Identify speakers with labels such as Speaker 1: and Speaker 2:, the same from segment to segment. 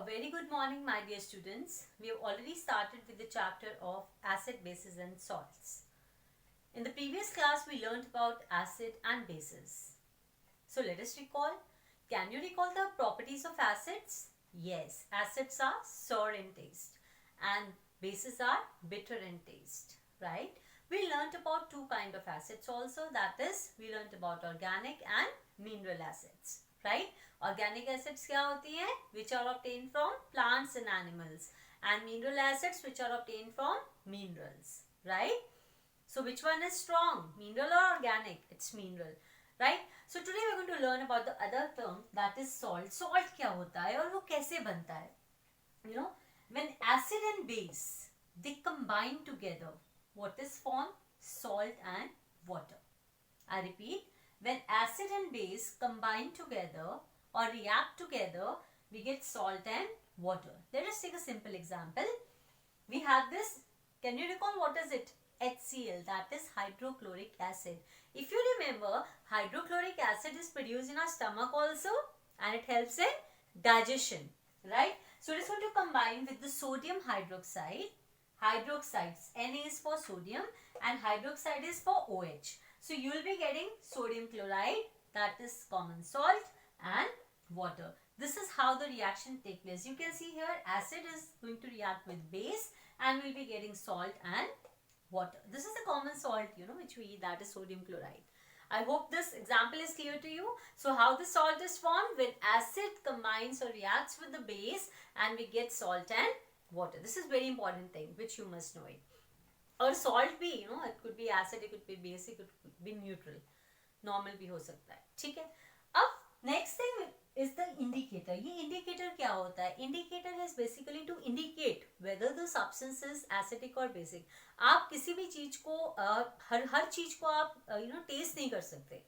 Speaker 1: very good morning, my dear students. We have already started with the chapter of acid, bases and salts. In the previous class, we learned about acid and bases. So let us recall. Can you recall the properties of acids? Yes, acids are sour in taste and bases are bitter in taste, right? We learned about two kinds of acids also, that is, we learned about organic and mineral acids, right? Organic acids क्या होती हैं? Which are obtained from plants and animals, and mineral acids which are obtained from minerals, right? So which one is strong, mineral or organic? It's mineral, right? So today we're going to learn about the other term, that is salt. Salt क्या होता है और वो कैसे बनता है? You know, when acid and base they combine together, what is formed? Salt and water. I repeat, when acid and base combine together or react together, we get salt and water. Let us take a simple example. We have this, can you recall what is it? HCl, that is hydrochloric acid. If you remember, hydrochloric acid is produced in our stomach also and it helps in digestion, right? So it is going to combine with the sodium hydroxide. Hydroxides, Na is for sodium and hydroxide is for OH. So you will be getting sodium chloride, that is common salt, and water. This is how the reaction takes place. You can see here acid is going to react with base and we will be getting salt and water. This is the common salt, which we eat, that is sodium chloride. I hope this example is clear to you. So how the salt is formed? When acid combines or reacts with the base and we get salt and water. This is very important thing which you must know it. और salt भी it could be acid, it could be basic, it could be neutral, normal भी हो सकता है, ठीक है. अब next thing is the indicator. ये indicator क्या होता है? Indicator is basically to indicate whether the substance is acidic or basic. आप किसी भी चीज को हर चीज को आप टेस्ट नहीं कर सकते.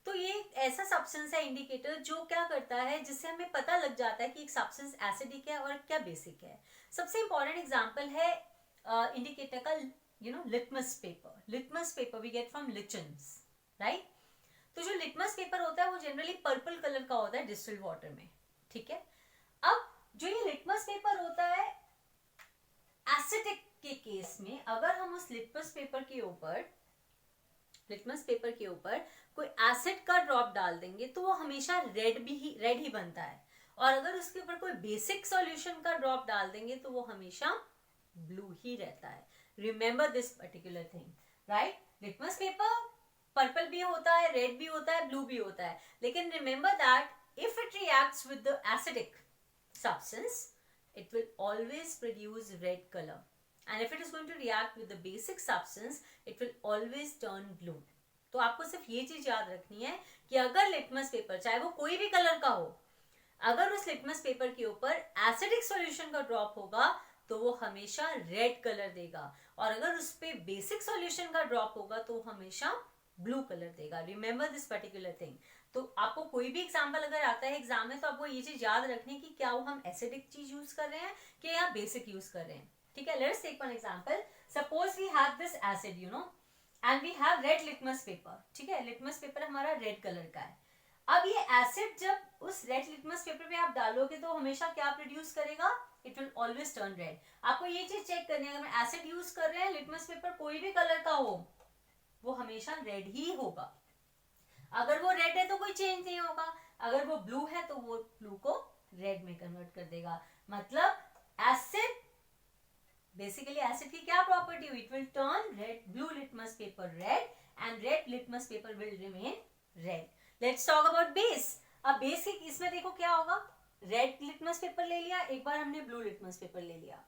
Speaker 1: तो ये ऐसा सब्सटेंस है इंडिकेटर जो क्या करता है, जिससे हमें पता लग जाता है कि एक सब्सटेंस एसिडिक है और क्या बेसिक है. सबसे इंपॉर्टेंट एग्जांपल है इंडिकेटर का litmus paper. Litmus paper we get from lichens, right. तो जो लिटमस पेपर होता है वो जनरली पर्पल कलर का होता है डिस्टिल्ड वाटर में, ठीक है. अब जो ये लिटमस पेपर होता है एसिडिक के केस में, अगर हम उस लिटमस पेपर के ऊपर कोई एसिड का ड्रॉप डाल देंगे तो वो हमेशा रेड ही बनता है, और अगर उसके ऊपर कोई बेसिक सॉल्यूशन का ड्रॉप डाल देंगे तो वो हमेशा ब्लू ही रहता है. Remember this particular thing, right. Litmus paper purple भी होता है, रेड भी होता है, ब्लू भी होता है, लेकिन remember that if it reacts with the acidic substance it will always produce red color, and if it is going to react with the basic substance it will always turn blue. तो आपको सिर्फ ये चीज याद रखनी है कि अगर लिटमस पेपर, चाहे वो कोई भी कलर का हो, अगर उस लिटमस पेपर के ऊपर एसिडिक सॉल्यूशन का ड्रॉप होगा तो वो हमेशा रेड कलर देगा, और अगर उस पे बेसिक सॉल्यूशन का ड्रॉप होगा तो हमेशा ब्लू कलर देगा. Remember this particular thing. तो आपको कोई भी एग्जाम्पल अगर आता है एग्जाम में तो आपको ये चीज याद रखनी है कि क्या वो हम एसिडिक चीज यूज कर रहे हैं कि या बेसिक यूज कर रहे हैं, ठीक है. Let's take one example. Suppose we have this acid and we have red litmus paper, ठीक है. लिटमस पेपर हमारा रेड कलर का है. अब ये एसिड जब उस रेड लिटमस पेपर पे आप डालोगे तो हमेशा क्या प्रोड्यूस करेगा? It will always turn red. आपको ये चीज चेक करनी है, अगर मैं एसिड यूज कर रहे हैं, लिटमस पेपर कोई भी कलर का हो वो हमेशा रेड ही होगा. अगर वो रेड है तो कोई चेंज नहीं होगा, अगर वो ब्लू है तो वो ब्लू को रेड में कन्वर्ट कर देगा. मतलब एसिड, बेसिकली एसिड की क्या प्रॉपर्टी हुई? It will turn red, blue litmus paper red and red litmus paper will remain red. Let's talk about base. अब बेस के इसमें देखो क्या होगा. रेड लिटमस पेपर ले लिया, एक बार हमने ब्लू लिटमस पेपर ले लिया.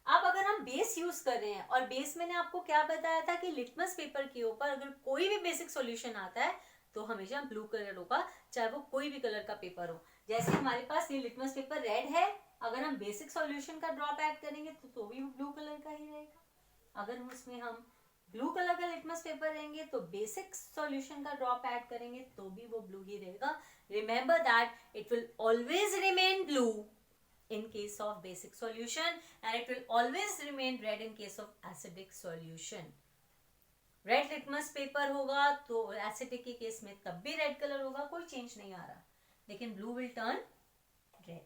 Speaker 1: अब अगर हम बेस यूज कर रहे हैं, और बेस मैंने आपको क्या बताया था कि लिटमस पेपर के ऊपर अगर कोई भी बेसिक सॉल्यूशन आता है तो हमेशा ब्लू कलर होगा, चाहे वो कोई भी कलर का पेपर हो. जैसे हमारे पास ये लिटमस पेपर रेड है, अगर हम बेसिक सॉल्यूशन का ड्रॉप ऐड करेंगे तो भी ब्लू कलर का ही रहेगा. अगर उसमें हम ब्लू कलर का लिटमस पेपर लेंगे तो बेसिक सॉल्यूशन का ड्रॉप ऐड करेंगे तो भी वो ब्लू ही रहेगा. Remember that it will always remain blue in case of basic solution and it will always remain red in case of acidic solution. Red litmus paper होगा तो acidic के case में तब भी रेड कलर होगा, कोई change नहीं आ रहा, लेकिन blue will turn red.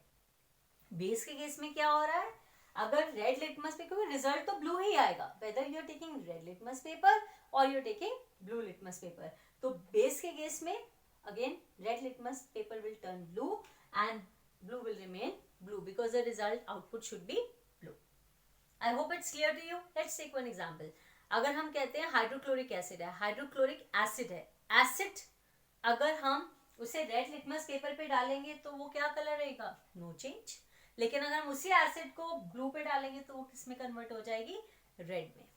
Speaker 1: Base के केस में क्या हो रहा है, अगर रेड लिटमस पेपर, रिजल्ट तो ब्लू ही आएगा, whether you are taking red litmus paper और you are taking blue litmus paper. तो बेस के केस में again red litmus paper will turn blue and blue will remain blue because the result output should be blue. I hope it's clear to you. Let's take one example. अगर हम कहते हैं hydrochloric acid है, hydrochloric acid है, acid अगर हम उसे red litmus paper पे डालेंगे तो वो क्या कलर रहेगा, नो चेंज. लेकिन अगर हम उसी एसिड को ब्लू पे डालेंगे तो वो किस में कन्वर्ट हो जाएगी, रेड में.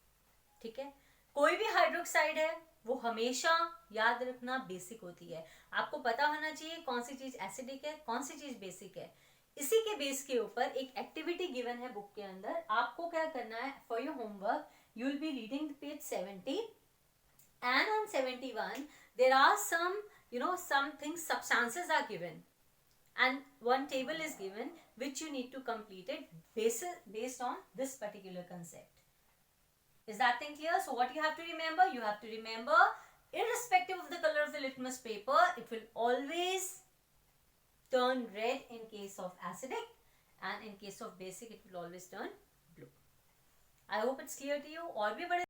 Speaker 1: ठीक है. कोई भी हाइड्रोक्साइड है वो हमेशा याद रखना बेसिक होती है. आपको पता होना चाहिए कौन सी चीज एसिडिक है, कौन सी चीज बेसिक है. इसी के बेस के ऊपर एक एक्टिविटी गिवन है बुक के अंदर. आपको क्या करना है, for your homework you will be reading page 70 and on 71 there are some things, substances are given and one table is given which you need to complete it based on this particular concept. Is that thing clear? So what you have to remember? You have to remember, irrespective of the color of the litmus paper, it will always turn red in case of acidic, and in case of basic, it will always turn blue. I hope it's clear to you. और भी बड़े